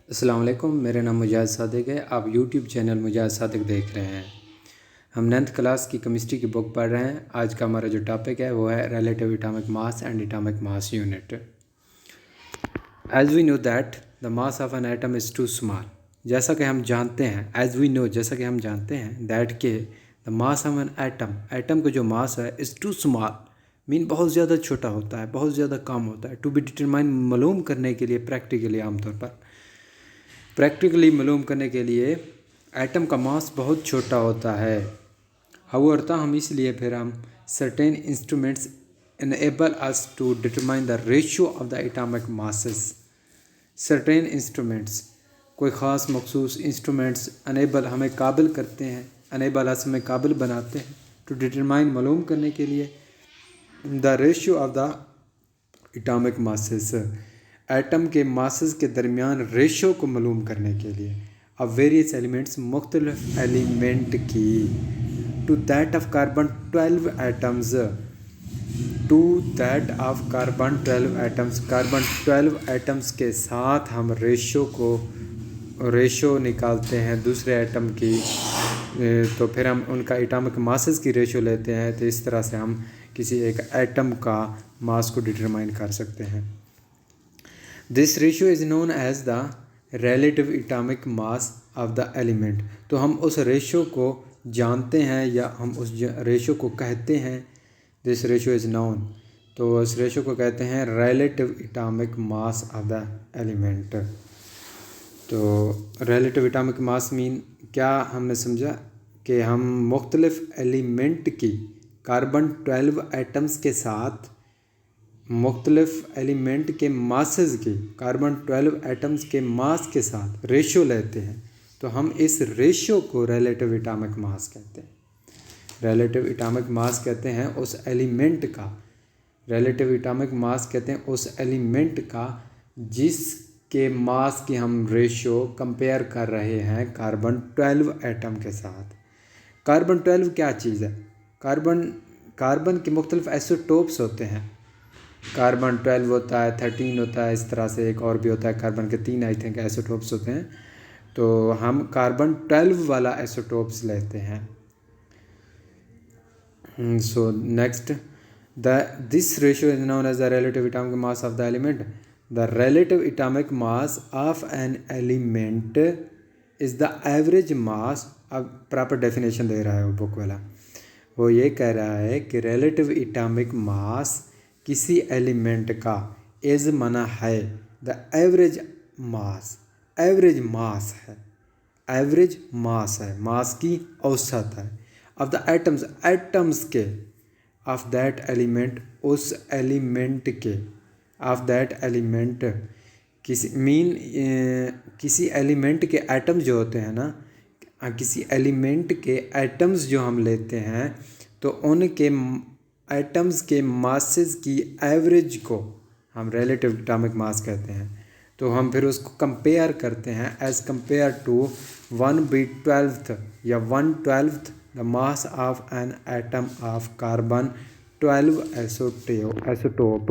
अस्सलाम वालेकुम, मेरा नाम मुजाहिद सादिक है। आप यूट्यूब चैनल मुजाहिद सादिक देख रहे हैं। हम 9th क्लास की केमिस्ट्री की बुक पढ़ रहे हैं। आज का हमारा जो टॉपिक है वो है relative atomic mass and atomic mass unit. As we know that the mass of an atom is too small. जैसा कि हम जानते हैं, एज वी नो, जैसा कि हम जानते हैं दैट के the mass of an atom का जो मास है इज़ टू स्मॉल, मीन बहुत ज़्यादा छोटा होता है, बहुत ज़्यादा कम होता है। टू बी डिटरमाइन, मालूम करने के लिए प्रैक्टिकली, आमतौर पर प्रैक्टिकली मालूम करने के लिए एटम का मास बहुत छोटा होता है। हाउएवर हम इसलिए फिर हम certain instruments enable us to determine the ratio of the atomic masses। Certain instruments, कोई ख़ास मखसूस इंस्ट्रूमेंट्स अनेबल हमें काबिल करते हैं, अनेबल अस हमें काबिल बनाते हैं टू डिटरमाइन, मालूम करने के लिए the ratio of the atomic masses, atom के मासेस के दरमियान रेशो को मालूम करने के लिए। अब वेरियस एलिमेंट्स, मुख्तलिफ एलिमेंट की, to that of carbon 12 atoms, to that of carbon 12 atoms, carbon 12 atoms के साथ हम रेशो निकालते हैं दूसरे एटम की। तो फिर हम उनका एटॉमिक मासेस की रेशो लेते हैं। तो इस तरह से हम किसी एक एटम का मास को डिटरमाइन कर सकते हैं। This ratio is known as the relative atomic mass of the element. तो हम उस रेशियो को जानते हैं या हम उस रेशियो को कहते हैं। दिस रेशियो इज़ नोन, तो उस रेशियो को कहते हैं relative atomic mass of the element. तो रिलेटिव एटॉमिक मास मीन क्या हमने समझा कि हम मुख्तलिफ एलिमेंट की, कार्बन 12 एटम्स के साथ मुख्तलिफ एलिमेंट के मासेस की, कार्बन 12 एटम्स के मास के साथ रेशो लेते हैं। तो हम इस रेशो को रिलेटिव एटॉमिक मास कहते हैं। रिलेटिव एटॉमिक मास कहते हैं उस एलिमेंट का, रिलेटिव एटॉमिक मास कहते हैं उस एलिमेंट का जिसके मास की हम रेशो कंपेयर कर रहे हैं कार्बन 12 एटम के साथ। कार्बन 12 क्या चीज़ है? कार्बन के मुख्तलिफ आइसोटोप्स होते हैं। कार्बन 12 होता है, 13 होता है, इस तरह से एक और भी होता है। कार्बन के 3 आई थिंक आइसोटोप्स होते हैं। तो हम कार्बन 12 वाला आइसोटोप्स लेते हैं। So next, this ratio is known as the relative atomic mass of the element. The relative atomic mass of an element is the average mass. अब proper definition दे रहा है वो बुक वाला। वो ये कह रहा है कि रिलेटिव एटॉमिक मास किसी एलिमेंट का इज़ मना है the average mass, average mass है, एवरेज मास है, मास की औसत है, ऑफ द एटम्स, एटम्स के, ऑफ दैट एलिमेंट, उस एलिमेंट के, ऑफ दैट एलिमेंट, किसी एलिमेंट के एटम्स जो होते हैं ना, किसी एलिमेंट के एटम्स जो हम लेते हैं तो उनके एटम्स के मासेस की एवरेज को हम रिलेटिव एटॉमिक मास कहते हैं। तो हम फिर उसको कंपेयर करते हैं एज़ कंपेयर टू 1/12 या 1/12 the mass of an atom of carbon 12 isotope.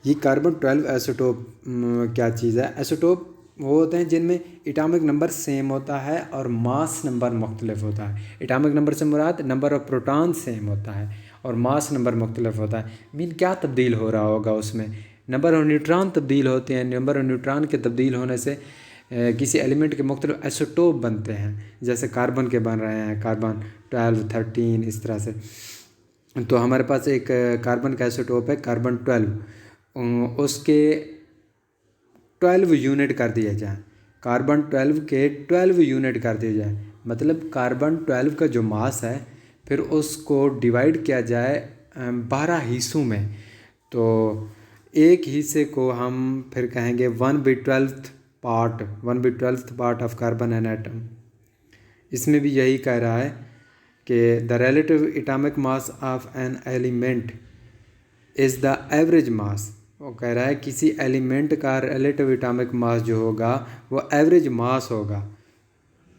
ये कार्बन 12 आइसोटोप क्या चीज़ है? आइसोटोप वो होते हैं जिनमें एटॉमिक नंबर सेम होता है और मास नंबर मुख्तलिफ होता है। एटॉमिक नंबर से मुराद नंबर ऑफ प्रोटॉन सेम होता है और मास नंबर मुख्तलिफ होता है। मीन क्या तब्दील हो रहा होगा उसमें? नंबर ऑफ न्यूट्रॉन तब्दील होते हैं। नंबर ऑफ न्यूट्रॉन के तब्दील होने से किसी एलिमेंट के मुख्तलिफ आइसोटोप बनते हैं। जैसे कार्बन के बन रहे हैं, कार्बन 12, 13, इस तरह से। तो हमारे पास एक कार्बन का आइसोटोप है कार्बन 12, उसके 12 यूनिट कर दिए जाए, कार्बन 12 के 12 यूनिट कर दिए जाए, मतलब कार्बन 12 का जो मास है फिर उसको डिवाइड किया जाए 12 हिस्सों में। तो एक हिस्से को हम फिर कहेंगे 1/12 part, 1/12 part of carbon an atom. इसमें भी यही कह रहा है कि the relative atomic mass of an element is the average मास। वो कह रहा है किसी एलिमेंट का रिलेटिव एटॉमिक मास जो होगा वो एवरेज मास होगा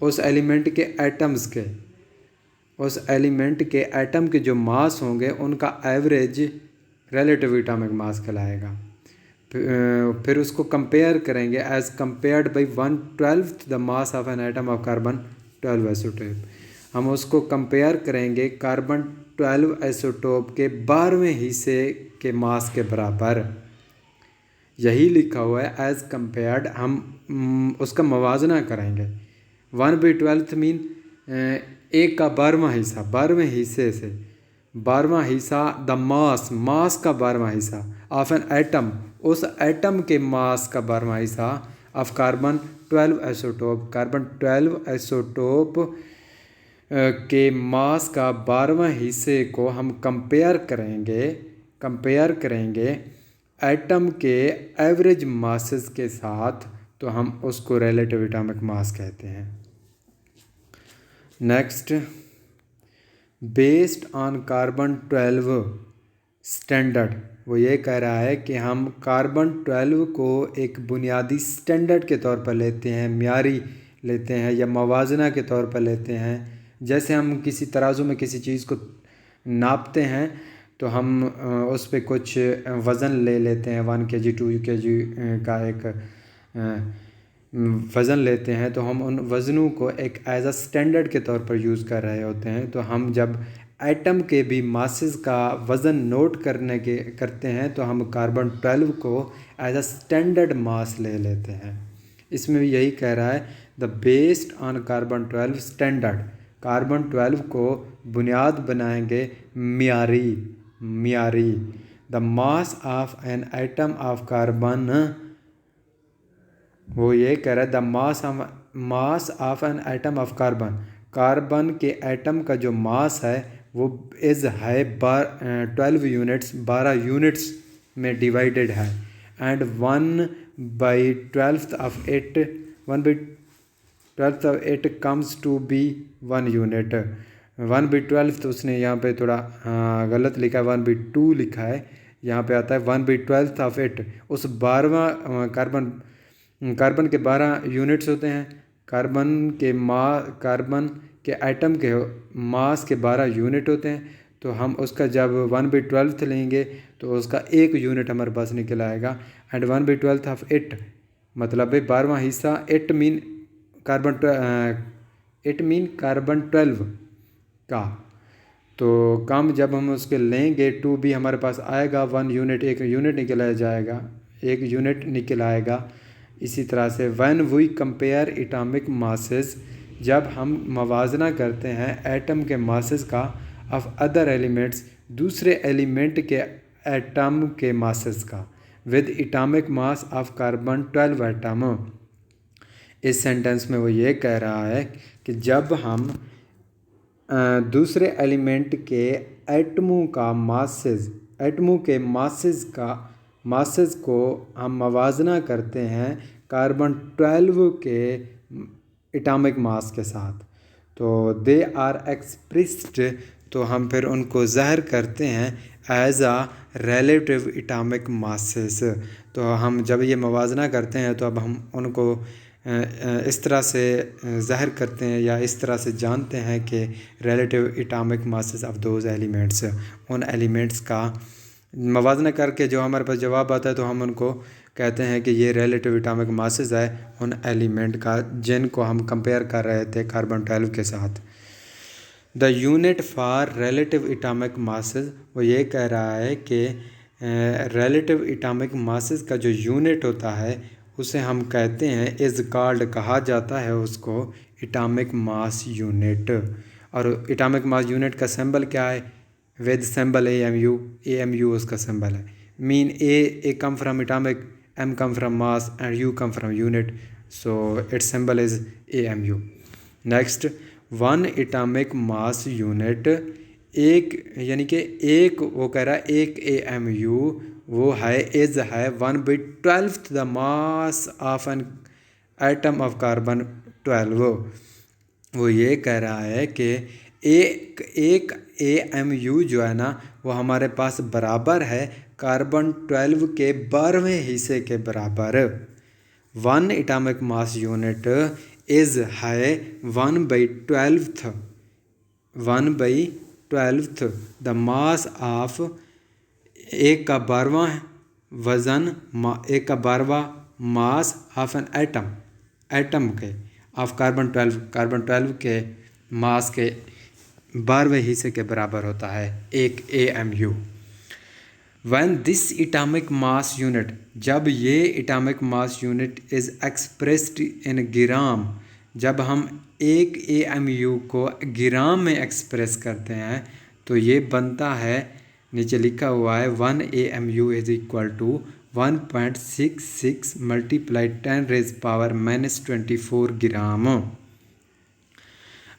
उस एलिमेंट के एटम्स के, उस एलिमेंट के एटम के जो मास होंगे उनका एवरेज रिलेटिव एटॉमिक मास कहलाएगा। फिर उसको कंपेयर करेंगे as compared by 1/12 the mass of an atom of carbon 12 isotope. हम उसको कंपेयर करेंगे कार्बन 12 आइसोटोप के 12वें हिस्से के मास के बराबर। यही लिखा हुआ है एज कंपेयर्ड। हम उसका मवाजना करेंगे। 1/12 मीन एक का 12वां हिस्सा, 12वें हिस्से से 12वां हिस्सा द मास का 12वां हिस्सा ऑफ एन एटम, उस एटम के मास का 12वां हिस्सा of carbon 12 isotope. Carbon 12 isotope के मास का 12वां हिस्से को हम कंपेयर करेंगे एटम के एवरेज मासेस के साथ, तो हम उसको रिलेटिव एटॉमिक मास कहते हैं। Next, based on carbon 12 standard, वो ये कह रहा है कि हम कार्बन 12 को एक बुनियादी स्टैंडर्ड के तौर पर लेते हैं, म्यारी लेते हैं या मवाजना के तौर पर लेते हैं। जैसे हम किसी तराजू में किसी चीज़ को नापते हैं तो हम उस पे कुछ वज़न ले लेते हैं, 1 kg 2 kg का एक वज़न लेते हैं, तो हम उन वज़नों को एक एज अ स्टैंडर्ड के तौर पर यूज़ कर रहे होते हैं। तो हम जब एटम के भी मासेस का वज़न नोट करते हैं तो हम कार्बन 12 को एज अ स्टैंडर्ड मास ले लेते हैं। इसमें भी यही कह रहा है the based on carbon 12 standard, carbon 12 को बुनियाद बनाएंगे म्यारी। The mass of an atom of carbon, वो ये कह रहा है the mass of an atom of carbon के एटम का जो मास है वो इज़ है 12 यूनिट्स, 12 यूनिट्स में डिवाइडेड है। And 1/12 of it comes to be 1 unit. 1/12 तो उसने यहाँ पे थोड़ा गलत लिखा है, 1/2 लिखा है, यहाँ पे आता है 1/12 ऑफ इट। उस 12वां कार्बन के 12 यूनिट्स होते हैं। कार्बन के एटम के मास के 12 यूनिट होते हैं। तो हम उसका जब 1/12 लेंगे तो उसका 1 यूनिट हमारे पास निकल आएगा। एंड 1/12 ऑफ इट मतलब है 12वां हिस्सा। इट मीन कार्बन 12 का। तो कम जब हम उसके लेंगे 2 भी हमारे पास आएगा, 1 यूनिट, 1 यूनिट निकला जाएगा, 1 यूनिट निकल आएगा। इसी तरह से when we compare atomic masses, जब हम मवाजना करते हैं एटम के मासेस का ऑफ अदर एलिमेंट्स, दूसरे एलिमेंट के एटम के मासेस का, with atomic mass of carbon 12 atom. इस सेंटेंस में वो ये कह रहा है कि जब हम दूसरे एलिमेंट के एटमों के मासेस को हम मवाजना करते हैं कार्बन 12 के एटॉमिक मास के साथ, तो दे आर एक्सप्रेस्ड, तो हम फिर उनको ज़ाहिर करते हैं एज आ रिलेटिव एटॉमिक मासेस। तो हम जब ये मवाजना करते हैं तो अब हम उनको इस तरह से ज़ाहिर करते हैं या इस तरह से जानते हैं कि relative atomic masses of those elements, उन एलिमेंट्स का मवाजना करके जो हमारे पास जवाब आता है तो हम उनको कहते हैं कि ये रिलेटिव एटॉमिक मासेस है उन एलिमेंट का जिनको हम कंपेयर कर रहे थे कार्बन 12 के साथ। The unit for relative atomic masses, वो ये कह रहा है कि रिलेटिव एटॉमिक मासेस का जो यूनिट होता है उसे हम कहते हैं इज़ कॉल्ड, कहा जाता है उसको एटॉमिक मास यूनिट। और एटॉमिक मास यूनिट का सिंबल क्या है? विद सिंबल AMU उसका सिंबल है। Mean A come from atomic, M come from mass and U come from unit, so it's symbol is AMU। Next, 1 atomic mass unit, एक यानी कि एक, वो कह रहा है एक AMU वो है इज़ है 1/12 the mass of an atom of carbon 12। वो ये कह रहा है कि एक AMU जो है ना वो हमारे पास बराबर है कार्बन 12 के 12वें हिस्से के बराबर। 1 एटॉमिक मास यूनिट इज़ है 1/12 द मास ऑफ, एक का 12वां वज़न 1/12 मास ऑफ एन एटम के ऑफ कार्बन 12 के मास के 12वें हिस्से के बराबर होता है 1 AMU। When this atomic mass unit, जब ये atomic mass unit is expressed in ग्राम, जब हम 1 AMU को ग्राम में एक्सप्रेस करते हैं तो ये बनता है, नीचे लिखा हुआ है 1 AMU is equal to 1.66 multiply 10⁻⁻24 gram.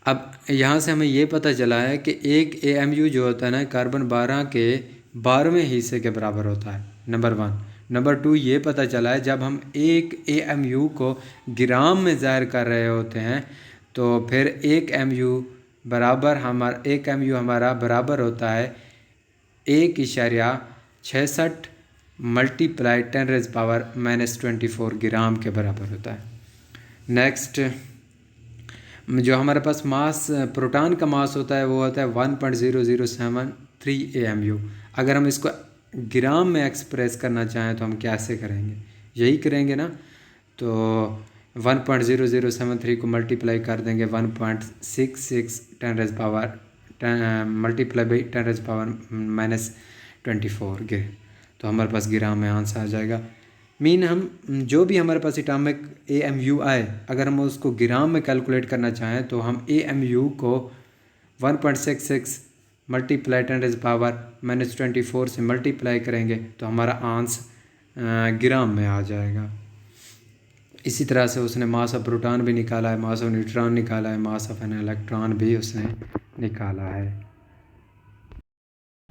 अब यहाँ से हमें ये पता चला है कि 1 AMU जो होता है ना कार्बन 12 के 12वें हिस्से के बराबर होता है, नंबर 1। नंबर 2 ये पता चला है जब हम 1 AMU को ग्राम में ज़ाहिर कर रहे होते हैं तो फिर 1 MU हमारा बराबर होता है 1.66 मल्टीप्लाई 10⁻⁻24 ग्राम के बराबर होता है। नेक्स्ट, जो हमारे पास मास प्रोटॉन का मास होता है वो होता है 1.0073 AMU। अगर हम इसको ग्राम में एक्सप्रेस करना चाहें तो हम कैसे करेंगे, यही करेंगे ना। तो 1.0073 को मल्टीप्लाई कर देंगे 1.66 मल्टीप्लाई बाई 10⁻⁻24 के, तो हमारे पास ग्राम में आंसर आ जाएगा। मीन हम जो भी हमारे पास एटॉमिक AMU आए, अगर हम उसको ग्राम में कैलकुलेट करना चाहें तो हम AMU को 1.66 मल्टीप्लाई 10⁻⁻24 से मल्टीप्लाई करेंगे तो हमारा आंसर ग्राम में आ जाएगा। इसी तरह से उसने मास ऑफ प्रोटॉन भी निकाला है, मास ऑफ न्यूट्रॉन निकाला है, मास ऑफ एन इलेक्ट्रॉन भी उसने निकाला है।